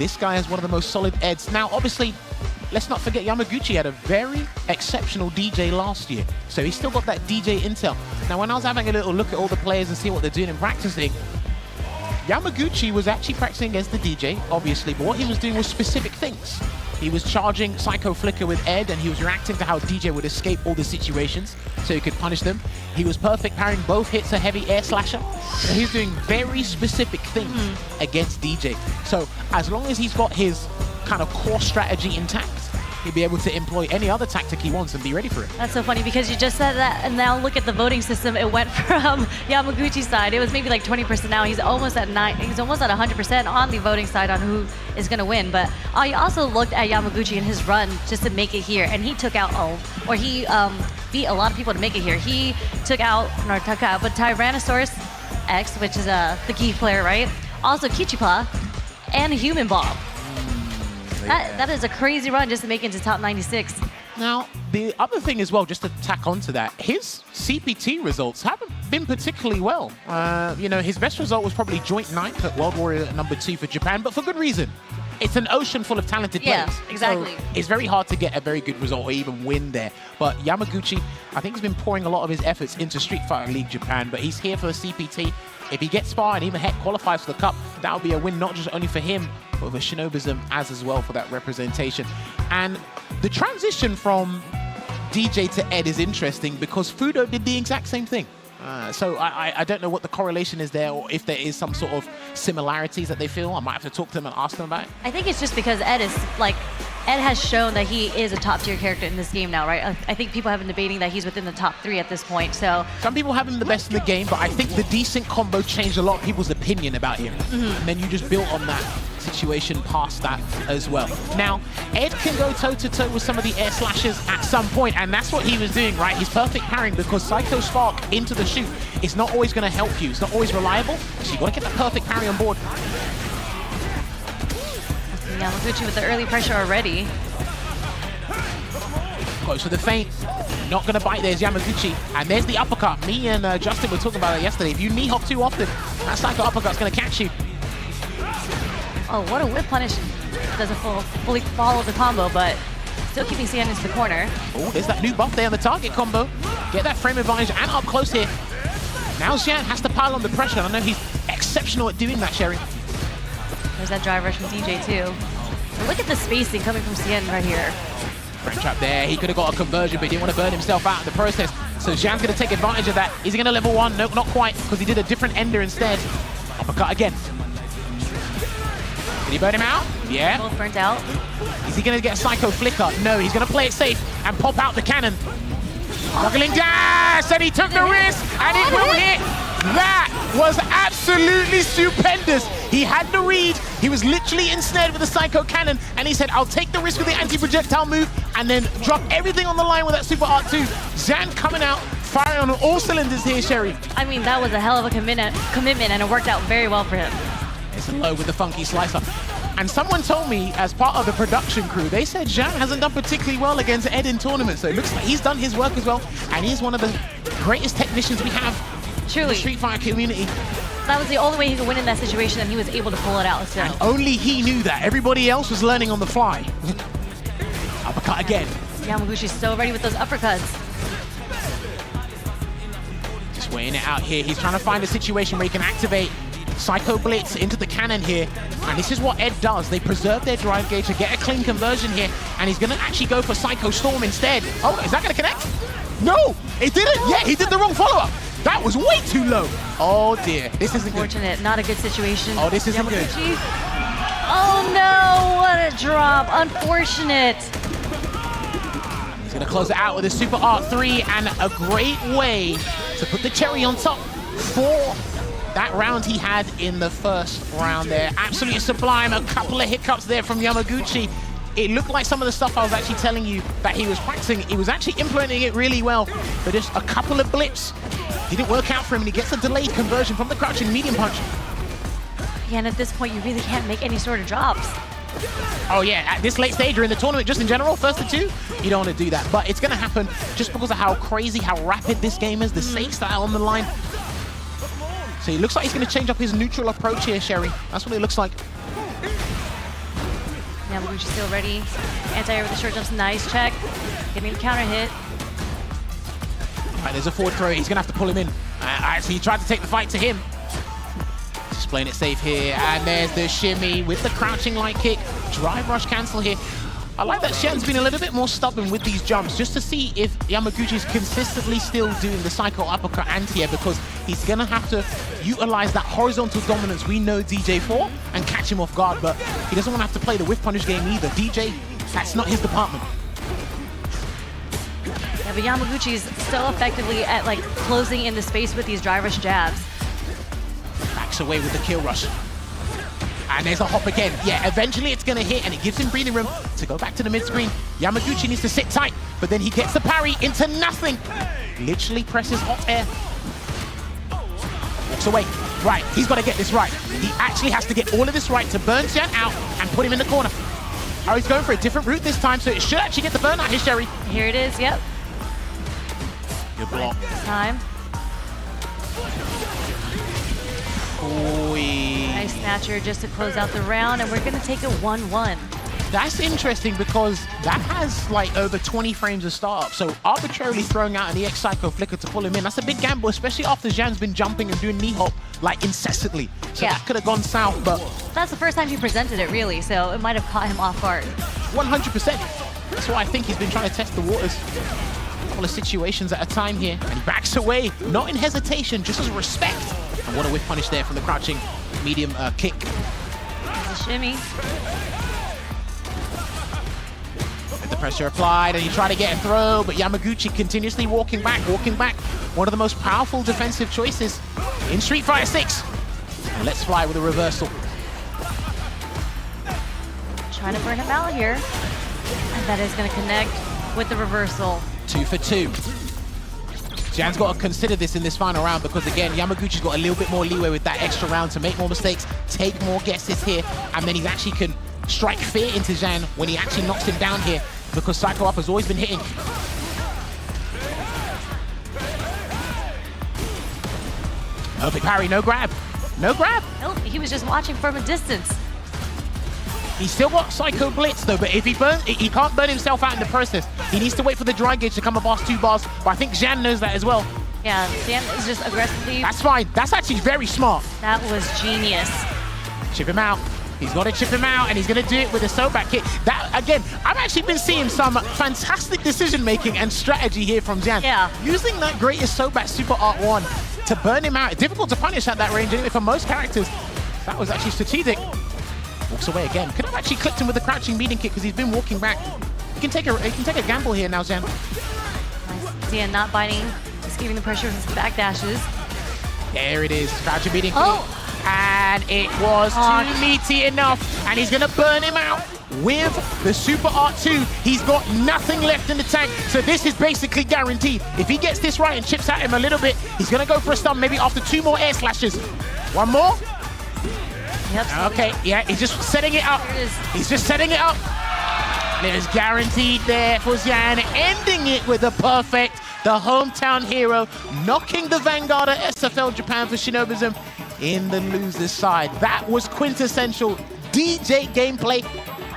this guy has one of the most solid eds. Now, obviously, let's not forget Yamaguchi had a very exceptional DJ last year. So he's still got that DJ intel. Now, when I was having a little look at all the players and see what they're doing and practicing, Yamaguchi was actually practicing against the DJ, obviously, but what he was doing was specific things. He was charging Psycho Flicker with Ed, and he was reacting to how DJ would escape all the situations so he could punish them. He was perfect parrying both hits a heavy air slasher. So he's doing very specific things against DJ. So as long as he's got his kind of core strategy intact, he'll be able to employ any other tactic he wants and be ready for it. That's so funny because you just said that, and now look at the voting system. It went from Yamaguchi's side. It was maybe like 20% now. He's almost at 100% on the voting side on who is going to win. But you also looked at Yamaguchi in his run just to make it here, and he took out, he beat a lot of people to make it here. He took out, but Tyrannosaurus X, which is the key player, right? Also Kichipa and Human Bomb. That is a crazy run just to make it into top 96. Now, the other thing as well, just to tack onto that, his CPT results haven't been particularly well. You know, his best result was probably joint 9th at World Warrior #2 for Japan, but for good reason. It's an ocean full of talented players. Yeah, exactly. So it's very hard to get a very good result or even win there. But Yamaguchi, I think, has been pouring a lot of his efforts into Street Fighter League Japan, but he's here for the CPT. If he gets far and even heck qualifies for the Cup, that would be a win not just only for him, but for Shinobism as well for that representation. And the transition from DJ to Ed is interesting because Fudo did the exact same thing. So I don't know what the correlation is there, or if there is some sort of similarities that they feel. I might have to talk to them and ask them about it. I think it's just because Ed has shown that he is a top tier character in this game now, right? I think people have been debating that he's within the top 3 at this point, so. Some people have him the best in the game, but I think the decent combo changed a lot of people's opinion about him. And then you just built on that situation past that as well. Now, Ed can go toe-to-toe with some of the air slashes at some point, and that's what he was doing, right? He's perfect parrying because Psycho Spark into the shoot is not always going to help you. It's not always reliable, so you've got to get the perfect parry on board. Yamaguchi with the early pressure already. Goes for the feint. Not going to bite. There's Yamaguchi. And there's the uppercut. Me and Justin were talking about it yesterday. If you knee hop too often, that Psycho uppercut's going to catch you. Oh, what a whip punish. Doesn't fully follow the combo, but still keeping Xian into the corner. Oh, there's that new buff there on the target combo. Get that frame advantage and up close here. Now Xian has to pile on the pressure. I know he's exceptional at doing that, Sherry. There's that drive rush from DJ too. But look at the spacing coming from Xian right here. Frame trap there. He could have got a conversion, but he didn't want to burn himself out in the process. So Xian's going to take advantage of that. Is he going to level 1? Nope, not quite, because he did a different ender instead. Uppercut again. Did he burn him out? Yeah. Both burnt out. Is he going to get a Psycho Flicker? No, he's going to play it safe and pop out the cannon. Knuckling dash, and he took the risk, and it will hit. That was absolutely stupendous. He had the read. He was literally ensnared with the Psycho Cannon, and he said, I'll take the risk with the anti-projectile move, and then drop everything on the line with that Super Art 2. Xian coming out, firing on all cylinders here, Sherry. I mean, that was a hell of a commitment, and it worked out very well for him. It's a low with the funky slicer. And someone told me, as part of the production crew, they said Xian hasn't done particularly well against Ed in tournaments. So it looks like he's done his work as well. And he's one of the greatest technicians we have in the Street Fighter community. That was the only way he could win in that situation, and he was able to pull it out. So. And only he knew that. Everybody else was learning on the fly. Uppercut again. Yamaguchi's so ready with those uppercuts. Just weighing it out here. He's trying to find a situation where he can activate Psycho Blitz into the cannon here, and this is what Ed does. They preserve their drive gauge to get a clean conversion here, and he's going to actually go for Psycho Storm instead. Oh, is that going to connect? No, it didn't. Yeah, he did the wrong follow-up. That was way too low. Oh dear, this isn't good. Unfortunate, not a good situation. Oh, this isn't good. Oh no, what a drop. Unfortunate. He's going to close it out with a Super Art 3, and a great way to put the cherry on top for that round he had in the first round there. Absolutely sublime. A couple of hiccups there from Yamaguchi. It looked like some of the stuff I was actually telling you that he was practicing, he was actually implementing it really well, but just a couple of blips didn't work out for him, and he gets a delayed conversion from the crouching medium punch. Yeah, and at this point, you really can't make any sort of drops. Oh yeah, at this late stage or in the tournament just in general, first to 2, you don't want to do that. But it's going to happen just because of how crazy, how rapid this game is, the safe style on the line. So it looks like he's going to change up his neutral approach here, Sherry. That's what it looks like. Yamaguchi still ready. Anti-air with the short jumps, nice check. Getting the counter hit. All right, there's a forward throw. He's gonna have to pull him in. So he tried to take the fight to him. Just playing it safe here. And there's the shimmy with the crouching light kick. Drive rush cancel here. I like that Xian's been a little bit more stubborn with these jumps just to see if Yamaguchi's consistently still doing the psycho uppercut anti-air, because he's gonna have to utilize that horizontal dominance we know DJ for and catch him off guard, but he doesn't want to have to play the whiff punish game either. DJ, that's not his department. Yeah, but Yamaguchi's still effectively at like closing in the space with these drive rush jabs. Backs away with the kill rush. And there's a hop again. Yeah, eventually it's gonna hit and it gives him breathing room to go back to the mid screen. Yamaguchi needs to sit tight, but then he gets the parry into nothing. Literally presses hot air. Walks away. Right, he's gotta get this right. He actually has to get all of this right to burn Xian out and put him in the corner. Oh, he's going for a different route this time, so it should actually get the burn out here, Sherry. Here it is, yep. Good block. Time. Oy. Nice snatcher just to close out the round, and we're gonna take it 1-1. That's interesting because that has like over 20 frames of startup. So arbitrarily throwing out an EX Psycho Flicker to pull him in, that's a big gamble, especially after Xian's been jumping and doing knee hop like incessantly. So yeah, that could have gone south, but that's the first time he presented it really, so it might have caught him off guard. 100%. That's why I think he's been trying to test the waters. A couple of situations at a time here, and he backs away, not in hesitation, just as respect. And what a whiff punish there from the crouching medium kick. There's a shimmy. The pressure applied, and he tried to get a throw, but Yamaguchi continuously walking back. One of the most powerful defensive choices in Street Fighter 6. And let's fly with a reversal. Trying to burn him out here. And that is going to connect with the reversal. 2 for 2. Xian's got to consider this in this final round because, again, Yamaguchi's got a little bit more leeway with that extra round to make more mistakes, take more guesses here, and then he actually can strike fear into Xian when he actually knocks him down here, because Psycho Up has always been hitting. Perfect parry, no grab. No grab. Nope, he was just watching from a distance. He's still got Psycho Blitz though, but if he burns, he can't burn himself out in the process. He needs to wait for the dry gauge to come up past 2 bars, but I think Xian knows that as well. Yeah, Xian is just aggressively... That's fine. That's actually very smart. That was genius. Chip him out. He's got to chip him out, and he's going to do it with a so-back kick. That, again, I've actually been seeing some fantastic decision-making and strategy here from Xian. Yeah. Using that greatest so-back Super Art 1 to burn him out. Difficult to punish at that range, anyway, for most characters. That was actually strategic. Walks away again. Could have actually clipped him with the crouching medium kick because he's been walking back. He can take a gamble here now, Xian. Nice. Xian not biting. Just giving the pressure with his back dashes. There it is. Crouching medium kick. Oh! And it was too meaty enough, and he's gonna burn him out with the Super Art 2. He's got nothing left in the tank, so this is basically guaranteed. If he gets this right and chips at him a little bit, he's gonna go for a stun maybe after 2 more air slashes. 1 more? Yep. Okay, yeah, he's just setting it up. He's just setting it up. And it is guaranteed there for Xian, ending it with a perfect, the hometown hero, knocking the Vanguard of SFL Japan for Shinobism in the loser's side. That was quintessential DJ gameplay